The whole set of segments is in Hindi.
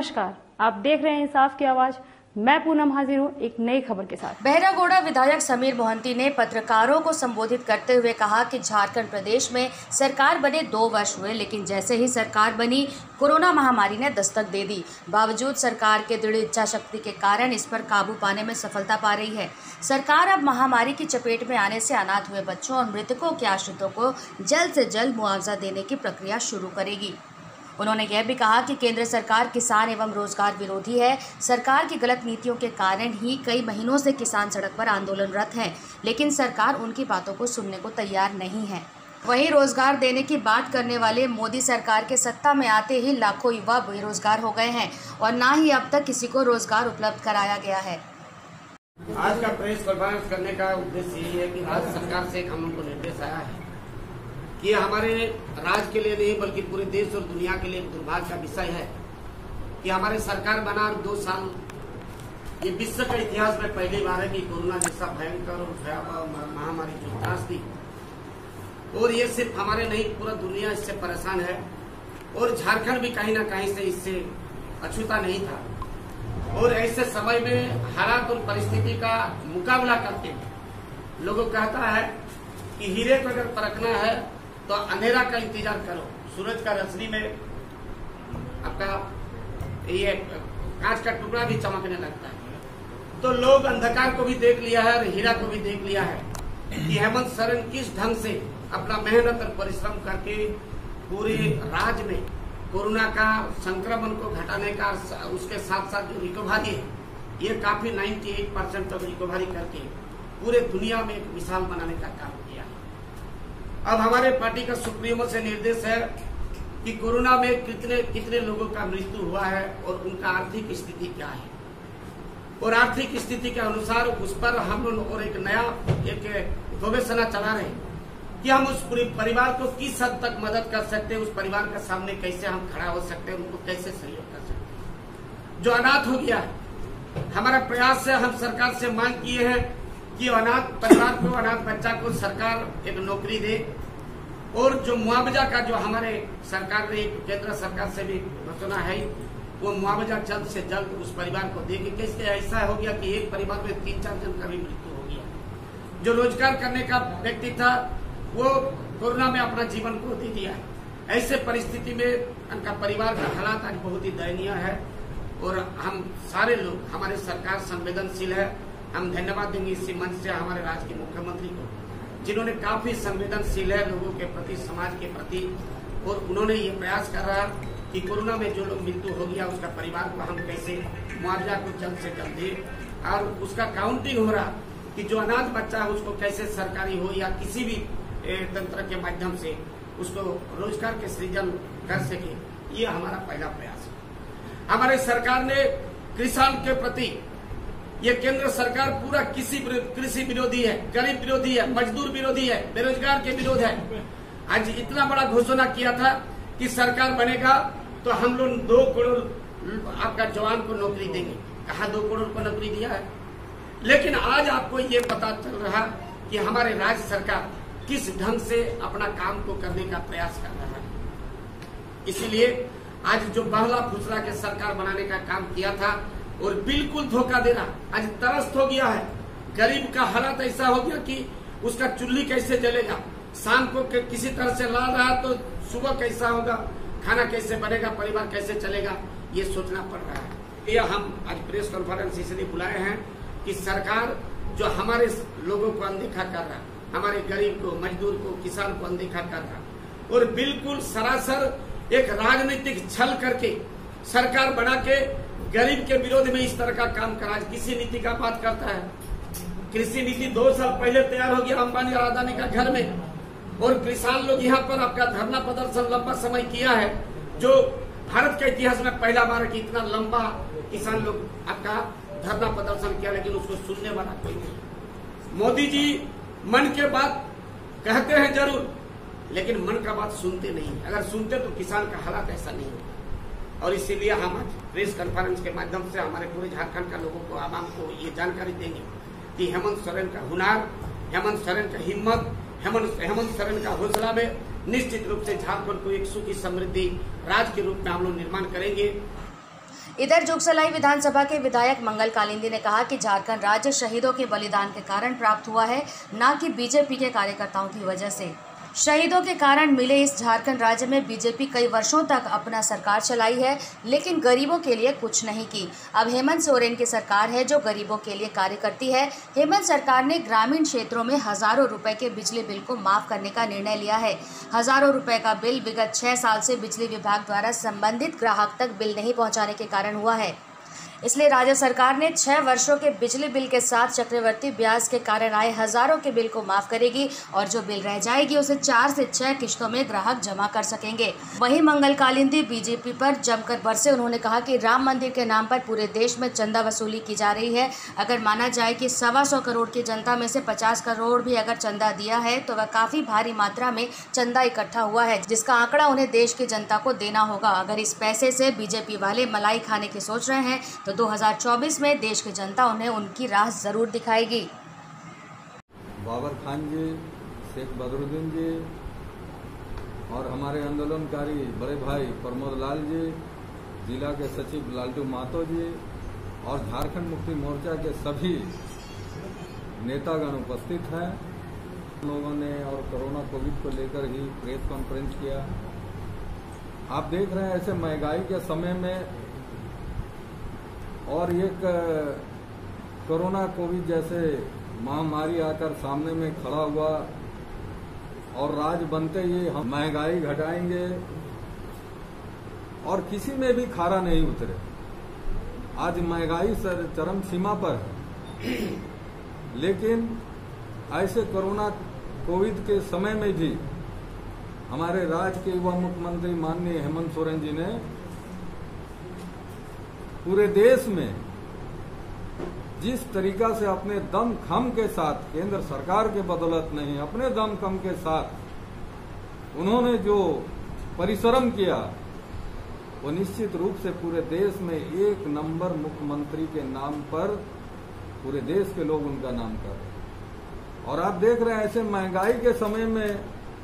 नमस्कार, आप देख रहे हैं इंसाफ की आवाज। मैं पूनम हाजिर हूँ एक नई खबर के साथ। बहरागोड़ा विधायक समीर मोहंती ने पत्रकारों को संबोधित करते हुए कहा कि झारखंड प्रदेश में सरकार बने 2 वर्ष हुए, लेकिन जैसे ही सरकार बनी कोरोना महामारी ने दस्तक दे दी। बावजूद सरकार के दृढ़ इच्छा शक्ति के कारण इस पर काबू पाने में सफलता पा रही है। सरकार अब महामारी की चपेट में आने से अनाथ हुए बच्चों और मृतकों के आश्रितों को जल्द से जल्द मुआवजा देने की प्रक्रिया शुरू करेगी। उन्होंने यह भी कहा कि केंद्र सरकार किसान एवं रोजगार विरोधी है। सरकार की गलत नीतियों के कारण ही कई महीनों से किसान सड़क पर आंदोलनरत हैं, लेकिन सरकार उनकी बातों को सुनने को तैयार नहीं है। वहीं रोजगार देने की बात करने वाले मोदी सरकार के सत्ता में आते ही लाखों युवा बेरोजगार हो गए हैं और ना ही अब तक किसी को रोजगार उपलब्ध कराया गया है। आज का प्रेस कॉन्फ्रेंस करने का उद्देश्य यही है कि आज सरकार से हम लोग को निर्देश आया है कि हमारे राज्य के लिए नहीं बल्कि पूरे देश और दुनिया के लिए दुर्भाग्य का विषय है कि हमारे सरकार बना 2 साल, ये विश्व का इतिहास में पहली बार है कि कोरोना जैसा भयंकर और भयावह महामारी जो त्रास दी, और ये सिर्फ हमारे नहीं पूरा दुनिया इससे परेशान है और झारखंड भी कहीं ना कहीं से इससे अछूता नहीं था। और ऐसे समय में हालात और परिस्थिति का मुकाबला करके लोगों कहता है कि हीरे को अगर परखना है तो अंधेरा का इंतजार करो, सूरज का रोशनी में आपका ये कांच का टुकड़ा भी चमकने लगता है। तो लोग अंधकार को भी देख लिया है और हीरा को भी देख लिया है कि हेमंत सोरेन किस ढंग से अपना मेहनत और परिश्रम करके पूरे राज्य में कोरोना का संक्रमण को घटाने का, उसके साथ साथ जो रिकवरी है ये काफी 98% तक रिकवरी करके पूरे दुनिया में एक मिसाल बनाने का काम किया है। अब हमारे पार्टी का सुप्रीमो से निर्देश है कि कोरोना में कितने लोगों का मृत्यु हुआ है और उनका आर्थिक स्थिति क्या है, और आर्थिक स्थिति के अनुसार उस पर हम लोग और एक नया गवेषणा चला रहे हैं कि हम उस पूरे परिवार को किस हद तक मदद कर सकते हैं, उस परिवार के सामने कैसे हम खड़ा हो सकते हैं, उनको कैसे सहयोग कर सकते हैं। जो अनाथ हो गया है, हमारा प्रयास से हम सरकार से मांग किए हैं कि अनाथ परिवार को, अनाथ बच्चा को सरकार एक नौकरी दे, और जो मुआवजा का जो हमारे सरकार ने केंद्र सरकार से भी घोषणा है वो मुआवजा जल्द से जल्द उस परिवार को देगी। कैसे ऐसा हो गया कि एक परिवार में 3-4 जन का भी मृत्यु हो गया। जो रोजगार करने का व्यक्ति था वो कोरोना में अपना जीवन को दे दिया है। ऐसे परिस्थिति में उनका परिवार का हालात आज बहुत ही दयनीय है और हम सारे लोग, हमारे सरकार संवेदनशील है। हम धन्यवाद देंगे इसी मंच से हमारे राज्य के मुख्यमंत्री को, जिन्होंने काफी संवेदनशील है लोगों के प्रति, समाज के प्रति, और उन्होंने ये प्रयास कर रहा कि कोरोना में जो लोग मृत्यु हो गया उसका परिवार को हम कैसे मुआवजा को जल्द से जल्द दें, और उसका काउंटिंग हो रहा कि जो अनाथ बच्चा है उसको कैसे सरकारी हो या किसी भी तंत्र के माध्यम से उसको रोजगार के सृजन कर सके। ये हमारा पहला प्रयास है। हमारे सरकार ने किसान के प्रति, ये केंद्र सरकार पूरा कृषि विरोधी है, गरीब विरोधी है, मजदूर विरोधी है, बेरोजगार के विरोध है। आज इतना बड़ा घोषणा किया था कि सरकार बनेगा तो हम लोग 2 करोड़ आपका जवान को नौकरी देंगे। कहा 2 करोड़ को नौकरी दिया है, लेकिन आज आपको ये पता चल रहा कि हमारे राज्य सरकार किस ढंग से अपना काम को करने का प्रयास कर रहा है। इसीलिए आज जो बहला फुसला के सरकार बनाने का काम किया था और बिल्कुल धोखा दे रहा, आज त्रस्त हो गया है। गरीब का हालत ऐसा हो गया कि उसका चूल्ही कैसे जलेगा, शाम को किसी तरह से ला रहा तो सुबह कैसा होगा, खाना कैसे बनेगा, परिवार कैसे चलेगा, ये सोचना पड़ रहा है। ये हम आज प्रेस कॉन्फ्रेंस इसलिए बुलाए हैं कि सरकार जो हमारे लोगों को अनदेखा कर रहा, हमारे गरीब को, मजदूर को, किसान को अनदेखा कर रहा और बिल्कुल सरासर एक राजनीतिक छल करके सरकार बना के गरीब के विरोध में इस तरह का काम करा। किसी नीति का बात करता है, कृषि नीति 2 साल पहले तैयार हो गया अंबानी और अदानी का घर में, और किसान लोग यहाँ पर आपका धरना प्रदर्शन लंबा समय किया है, जो भारत के इतिहास में पहला बार है कि इतना लंबा किसान लोग आपका धरना प्रदर्शन किया, लेकिन उसको सुनने वाला कोई नहीं। मोदी जी मन के बात कहते हैं जरूर, लेकिन मन का बात सुनते नहीं। अगर सुनते तो किसान का हालात ऐसा नहीं होता। और इसीलिए हम आज प्रेस कॉन्फ्रेंस के माध्यम से हमारे पूरे झारखंड का लोगों को, आवाम को ये जानकारी देंगे कि हेमंत सोरेन का हुनर, हेमंत सोरेन का हिम्मत, हेमंत सोरेन का हौसला में निश्चित रूप से झारखंड को एक सुखी समृद्धि राज्य के रूप में हम लोग निर्माण करेंगे। इधर जुगसलाई विधानसभा के विधायक मंगल कालिंदी ने कहा कि झारखंड राज्य शहीदों के बलिदान के कारण प्राप्त हुआ है, न कि बीजेपी के कार्यकर्ताओं की वजह से। शहीदों के कारण मिले इस झारखंड राज्य में बीजेपी कई वर्षों तक अपना सरकार चलाई है, लेकिन गरीबों के लिए कुछ नहीं की। अब हेमंत सोरेन की सरकार है जो गरीबों के लिए कार्य करती है। हेमंत सरकार ने ग्रामीण क्षेत्रों में हजारों रुपए के बिजली बिल को माफ करने का निर्णय लिया है। हजारों रुपए का बिल विगत 6 साल से बिजली विभाग द्वारा संबंधित ग्राहक तक बिल नहीं पहुँचाने के कारण हुआ है। इसलिए राज्य सरकार ने 6 वर्षों के बिजली बिल के साथ चक्रवर्ती ब्याज के कारण आए हजारों के बिल को माफ करेगी और जो बिल रह जाएगी उसे 4 से 6 किश्तों में ग्राहक जमा कर सकेंगे। वहीं मंगल कालिंदी बीजेपी पर जमकर बरसे। उन्होंने कहा कि राम मंदिर के नाम पर पूरे देश में चंदा वसूली की जा रही है। अगर माना जाए कि 125 करोड़ की जनता में से 50 करोड़ भी अगर चंदा दिया है तो वह काफी भारी मात्रा में चंदा इकट्ठा हुआ है, जिसका आंकड़ा उन्हें देश की जनता को देना होगा। अगर इस पैसे से बीजेपी वाले मलाई खाने की सोच रहे हैं तो 2024 में देश की जनता उन्हें उनकी राह जरूर दिखाएगी। बाबर खान जी, शेख बदरुद्दीन जी और हमारे आंदोलनकारी बड़े भाई प्रमोद लाल जी, जिला के सचिव लालटू महतो जी और झारखंड मुक्ति मोर्चा के सभी नेतागण उपस्थित हैं। लोगों ने और कोरोना कोविड को लेकर ही प्रेस कॉन्फ्रेंस किया। आप देख रहे हैं ऐसे महंगाई के समय में और एक कोरोना कोविड जैसे महामारी आकर सामने में खड़ा हुआ और राज बनते ही हम महंगाई घटाएंगे और किसी में भी खारा नहीं उतरे। आज महंगाई चरम सीमा पर है, लेकिन ऐसे कोरोना कोविड के समय में भी हमारे राज्य के युवा मुख्यमंत्री माननीय हेमंत सोरेन जी ने पूरे देश में जिस तरीका से अपने दम खम के साथ, केंद्र सरकार के बदौलत नहीं, अपने दम खम के साथ उन्होंने जो परिश्रम किया वो निश्चित रूप से पूरे देश में 1 नंबर मुख्यमंत्री के नाम पर पूरे देश के लोग उनका नाम कर रहे हैं। और आप देख रहे हैं ऐसे महंगाई के समय में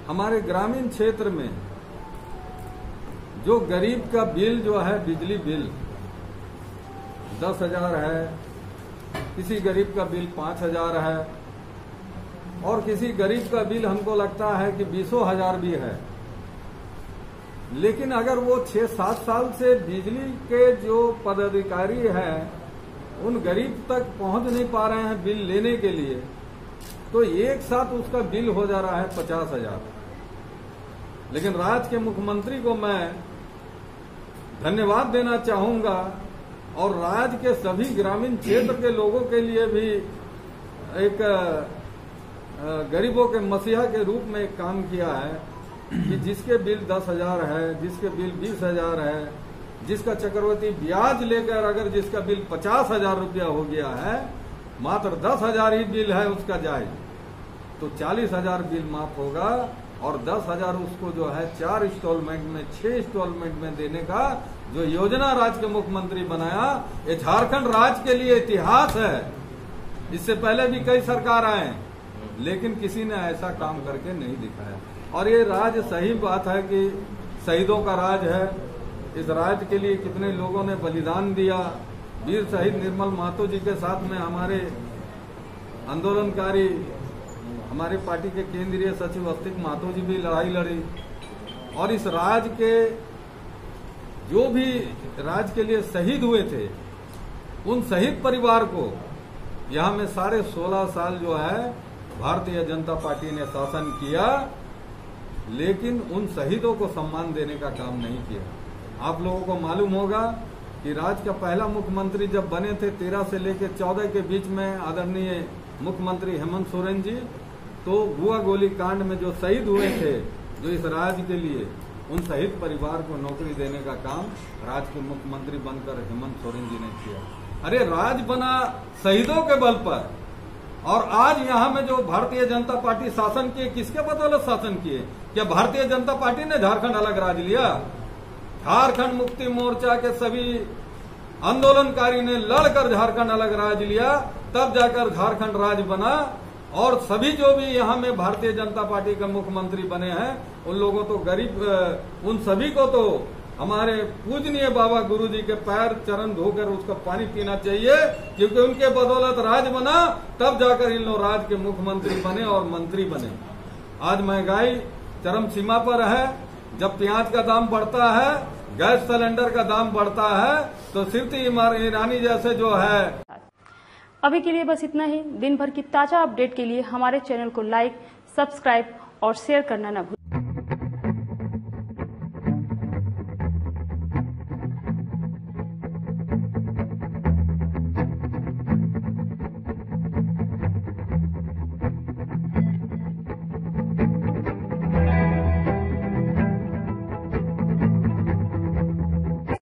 हमारे ग्रामीण क्षेत्र में जो गरीब का बिल जो है, बिजली बिल 10,000 है, किसी गरीब का बिल 5,000 है और किसी गरीब का बिल हमको लगता है कि 20,000 भी है। लेकिन अगर वो 6-7 साल से बिजली के जो पदाधिकारी हैं उन गरीब तक पहुंच नहीं पा रहे हैं बिल लेने के लिए, तो एक साथ उसका बिल हो जा रहा है 50,000। लेकिन राज्य के मुख्यमंत्री को मैं धन्यवाद देना चाहूंगा और राज्य के सभी ग्रामीण क्षेत्र के लोगों के लिए भी एक गरीबों के मसीहा के रूप में एक काम किया है कि जिसके बिल 10,000 है, जिसके बिल 20,000 है, जिसका चक्रवर्ती ब्याज लेकर अगर जिसका बिल 50,000 रुपया हो गया है, मात्र 10,000 ही बिल है उसका जाए तो 40,000 बिल माफ होगा और 10,000 उसको जो है 4 इंस्टॉलमेंट में, 6 इंस्टॉलमेंट में देने का जो योजना राज्य के मुख्यमंत्री बनाया, ये झारखंड राज्य के लिए इतिहास है। इससे पहले भी कई सरकार आए लेकिन किसी ने ऐसा काम करके नहीं दिखाया। और ये राज्य, सही बात है कि शहीदों का राज है। इस राज्य के लिए कितने लोगों ने बलिदान दिया। वीर शहीद निर्मल महतो जी के साथ में हमारे आंदोलनकारी, हमारे पार्टी के केंद्रीय सचिव अस्तिक महतो जी भी लड़ाई लड़ी। और इस राज्य के जो भी राज्य के लिए शहीद हुए थे उन शहीद परिवार को यहाँ में 16.5 साल जो है भारतीय जनता पार्टी ने शासन किया, लेकिन उन शहीदों को सम्मान देने का काम नहीं किया। आप लोगों को मालूम होगा कि राज्य का पहला मुख्यमंत्री जब बने थे 13 से लेकर 14 के बीच में आदरणीय मुख्यमंत्री हेमंत सोरेन जी, तो बुआ गोली कांड में जो शहीद हुए थे, जो इस राज्य के लिए, उन शहीद परिवार को नौकरी देने का काम राज्य के मुख्यमंत्री बनकर हेमंत सोरेन जी ने किया। अरे राज्य बना शहीदों के बल पर। और आज यहाँ में जो भारतीय जनता पार्टी शासन किए, किसके बदौलत शासन किए? क्या भारतीय जनता पार्टी ने झारखंड अलग राज लिया? झारखंड मुक्ति मोर्चा के सभी आंदोलनकारी ने लड़कर झारखंड अलग राज लिया, तब जाकर झारखंड राज्य बना। और सभी जो भी यहाँ में भारतीय जनता पार्टी के मुख्यमंत्री बने हैं, उन लोगों तो गरीब, उन सभी को तो हमारे पूजनीय बाबा गुरुजी के पैर चरण धोकर उसका पानी पीना चाहिए, क्योंकि उनके बदौलत राज बना, तब जाकर इन लोग राज्य के मुख्यमंत्री बने और मंत्री बने। आज महंगाई चरम सीमा पर है। जब प्याज का दाम बढ़ता है, गैस सिलेंडर का दाम बढ़ता है, तो स्मृति ईरानी जैसे जो है। अभी के लिए बस इतना ही। दिन भर की ताजा अपडेट के लिए हमारे चैनल को लाइक, सब्सक्राइब और शेयर करना न भूलें।